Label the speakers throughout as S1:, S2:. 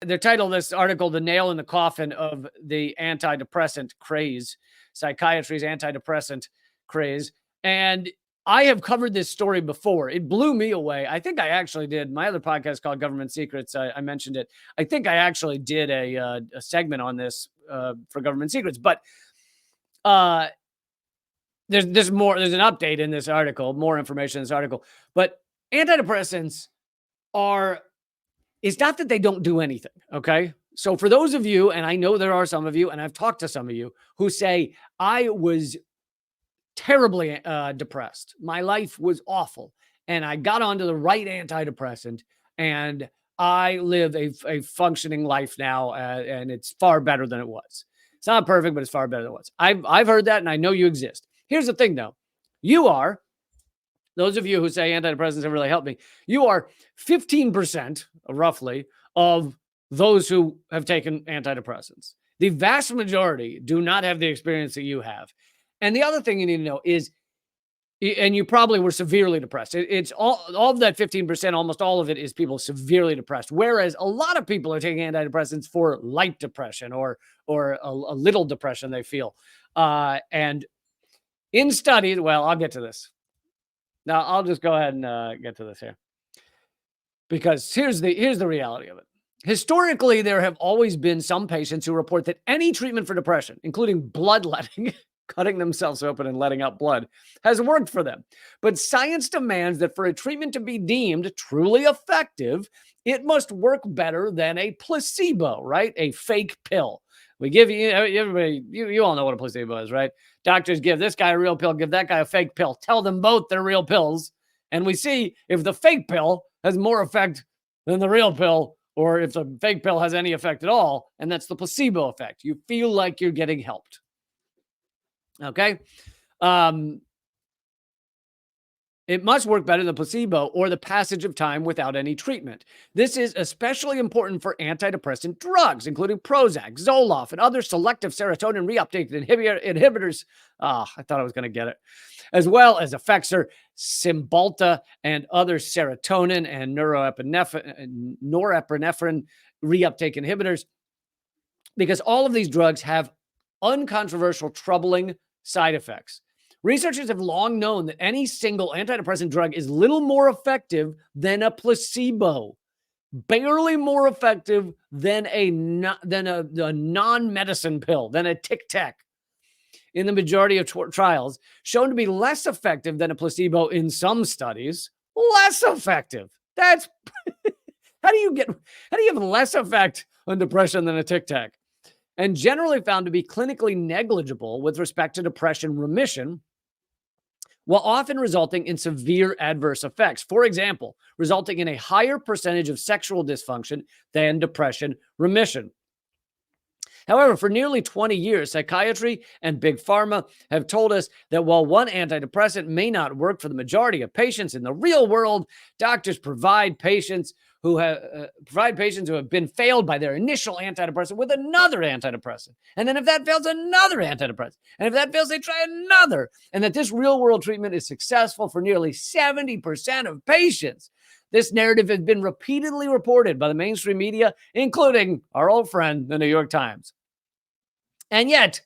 S1: The title of this article, The Nail in the Coffin of the Antidepressant Craze, Psychiatry's Antidepressant Craze. And I have covered this story before. It blew me away. I think I actually did. My other podcast called Government Secrets, I mentioned it. I think I actually did a segment on this for Government Secrets. But there's more. There's an update in this article, more information in this article. But antidepressants are... It's not that they don't do anything, okay? So for those of you, and I know there are some of you, and I've talked to some of you, who say, I was terribly depressed. My life was awful, and I got onto the right antidepressant, and I live a functioning life now, and it's far better than it was. It's not perfect, but it's far better than it was. I've heard that, and I know you exist. Here's the thing, though. You are... Those of you who say antidepressants have really helped me, you are 15%, roughly, of those who have taken antidepressants. The vast majority do not have the experience that you have. And the other thing you need to know is, and you probably were severely depressed. It's all of that 15%, almost all of it is people severely depressed. Whereas a lot of people are taking antidepressants for light depression or a little depression they feel. And in studies, well, I'll get to this. Now, I'll just go ahead and get to this here. Because here's the reality of it. Historically, there have always been some patients who report that any treatment for depression, including bloodletting, cutting themselves open and letting out blood, has worked for them. But science demands that for a treatment to be deemed truly effective, it must work better than a placebo, right? A fake pill. We give you, everybody, you all know what a placebo is, right? Doctors give this guy a real pill, give that guy a fake pill. Tell them both they're real pills. And we see if the fake pill has more effect than the real pill, or if the fake pill has any effect at all. And that's the placebo effect. You feel like you're getting helped. Okay? It must work better than placebo or the passage of time without any treatment. This is especially important for antidepressant drugs, including Prozac, Zoloft, and other selective serotonin reuptake inhibitors. I thought I was going to get it. As well as Effexor, Cymbalta, and other serotonin and norepinephrine reuptake inhibitors, because all of these drugs have uncontroversial, troubling side effects. Researchers have long known that any single antidepressant drug is little more effective than a placebo, barely more effective than a non-medicine pill, than a Tic Tac. In the majority of trials, shown to be less effective than a placebo in some studies. Less effective. That's how do you have less effect on depression than a Tic Tac? And generally found to be clinically negligible with respect to depression remission, while often resulting in severe adverse effects. For example, resulting in a higher percentage of sexual dysfunction than depression remission. However, for nearly 20 years, psychiatry and big pharma have told us that while one antidepressant may not work for the majority of patients in the real world, doctors provide patients who have been failed by their initial antidepressant with another antidepressant. And then if that fails, another antidepressant. And if that fails, they try another. And that this real-world treatment is successful for nearly 70% of patients. This narrative has been repeatedly reported by the mainstream media, including our old friend, the New York Times. And yet,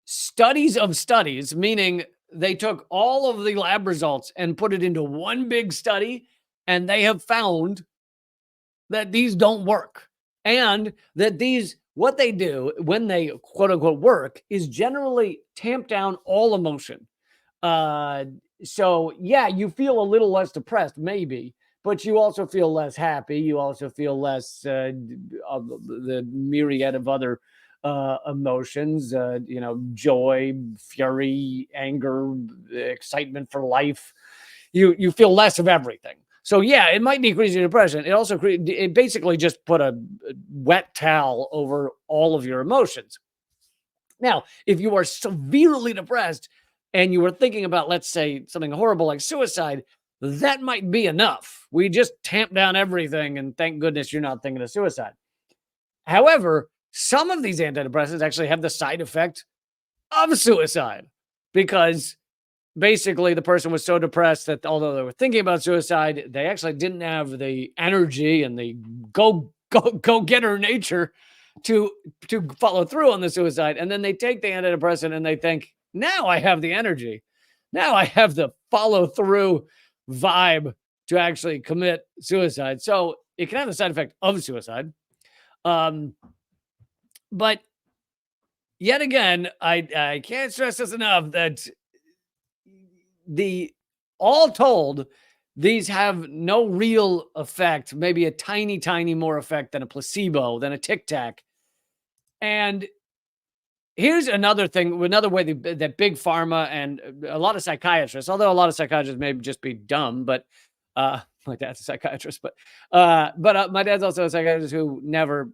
S1: studies of studies, meaning they took all of the lab results and put it into one big study, and they have found that these don't work. And that what they do when they quote unquote work is generally tamp down all emotion. So yeah, you feel a little less depressed, maybe, but you also feel less happy. You also feel less of the myriad of other emotions, joy, fury, anger, excitement for life. You feel less of everything. So yeah, it might decrease your depression. It basically just put a wet towel over all of your emotions. Now, if you are severely depressed and you are thinking about, let's say, something horrible like suicide, that might be enough. We just tamp down everything and thank goodness you're not thinking of suicide. However, some of these antidepressants actually have the side effect of suicide, because basically the person was so depressed that although they were thinking about suicide, they actually didn't have the energy and the go go get her nature to follow through on the suicide, and then they take the antidepressant and they think, now I have the energy, now I have the follow through vibe to actually commit suicide. So it can have the side effect of suicide. Um, but yet again, I can't stress this enough that the all told, these have no real effect, maybe a tiny, tiny more effect than a placebo, than a tic tac. And here's another thing, another way that big pharma and a lot of psychiatrists, although a lot of psychiatrists may just be dumb, but my dad's a psychiatrist, but my dad's also a psychiatrist who never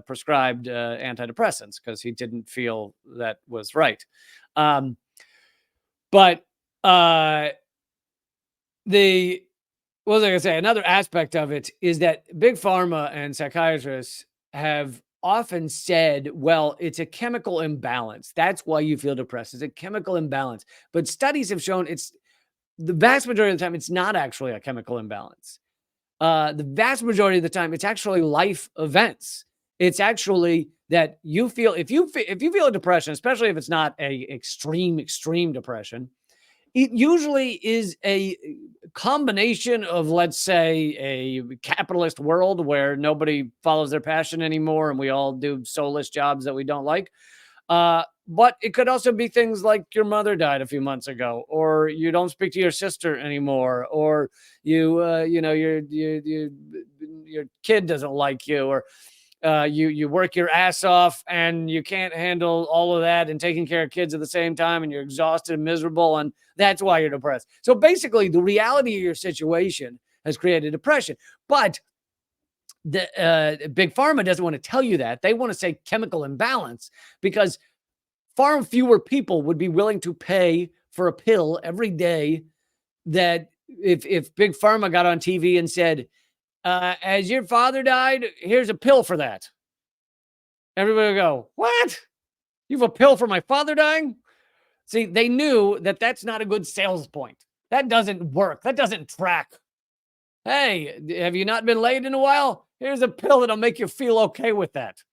S1: prescribed antidepressants because he didn't feel that was right. Um, but the what was I gonna say? Another aspect of it is that big pharma and psychiatrists have often said, well, it's a chemical imbalance. That's why you feel depressed. It's a chemical imbalance. But studies have shown it's the vast majority of the time, it's not actually a chemical imbalance. The vast majority of the time, it's actually life events. It's actually that you feel if you feel a depression, especially if it's not a extreme depression, it usually is a combination of, let's say, a capitalist world where nobody follows their passion anymore and we all do soulless jobs that we don't like. But it could also be things like your mother died a few months ago, or you don't speak to your sister anymore, or your kid doesn't like you, or you work your ass off and you can't handle all of that and taking care of kids at the same time, and you're exhausted and miserable, and that's why you're depressed. So basically, the reality of your situation has created depression. But the big pharma doesn't want to tell you that. They want to say chemical imbalance because far fewer people would be willing to pay for a pill every day. That if big pharma got on TV and said, as your father died, here's a pill for that, everybody would go, what? You have a pill for my father dying? See, they knew that that's not a good sales point. That doesn't work. That doesn't track. Hey, have you not been laid in a while? Here's a pill that'll make you feel okay with that.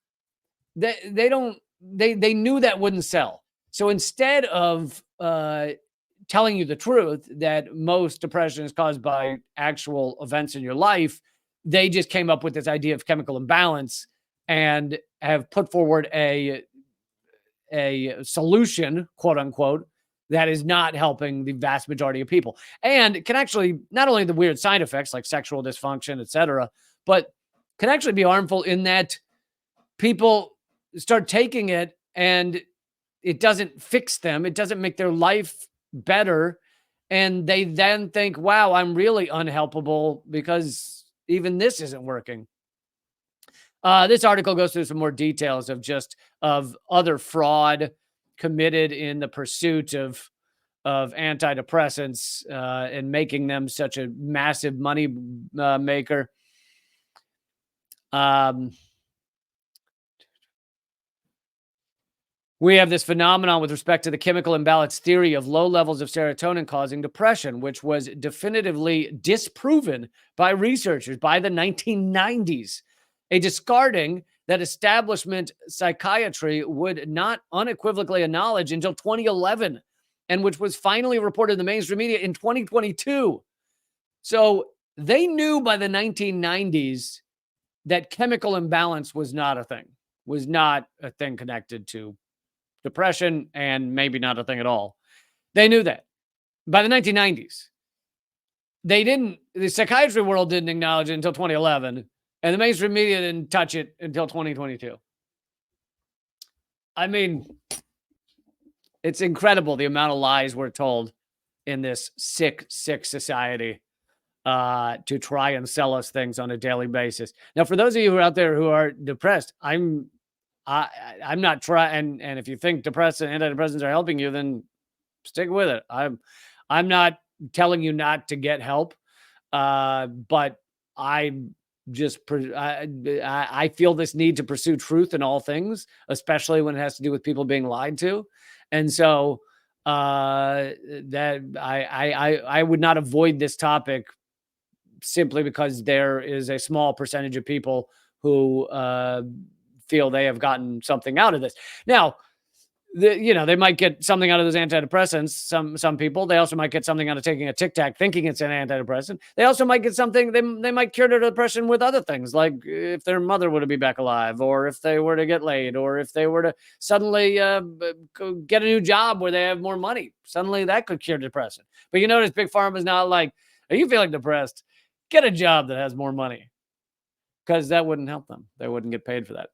S1: They knew that wouldn't sell. So instead of telling you the truth that most depression is caused by actual events in your life, they just came up with this idea of chemical imbalance and have put forward a solution, quote unquote, that is not helping the vast majority of people, and can actually not only the weird side effects like sexual dysfunction, etc., but can actually be harmful in that people start taking it and it doesn't fix them. It doesn't make their life better. And they then think, wow, I'm really unhelpable because even this isn't working. This article goes through some more details of other fraud committed in the pursuit of antidepressants and making them such a massive money maker. We have this phenomenon with respect to the chemical imbalance theory of low levels of serotonin causing depression, which was definitively disproven by researchers by the 1990s, a discarding that establishment psychiatry would not unequivocally acknowledge until 2011, and which was finally reported in the mainstream media in 2022. So they knew by the 1990s that chemical imbalance was not a thing connected to depression, and maybe not a thing at all. They knew that by the 1990s. The psychiatry world didn't acknowledge it until 2011, and the mainstream media didn't touch it until 2022. I mean, it's incredible the amount of lies we're told in this sick society to try and sell us things on a daily basis. Now, for those of you who are out there who are depressed, I'm not trying, and if you think antidepressants are helping you, then stick with it. I'm not telling you not to get help, but I feel this need to pursue truth in all things, especially when it has to do with people being lied to, and so that I would not avoid this topic simply because there is a small percentage of people who feel they have gotten something out of this. Now, they might get something out of those antidepressants. Some people, they also might get something out of taking a Tic Tac, thinking it's an antidepressant. They also might get something. They might cure their depression with other things, like if their mother were to be back alive, or if they were to get laid, or if they were to suddenly get a new job where they have more money. Suddenly, that could cure depression. But you notice Big Pharma is not like, are you feeling depressed? Get a job that has more money, because that wouldn't help them. They wouldn't get paid for that.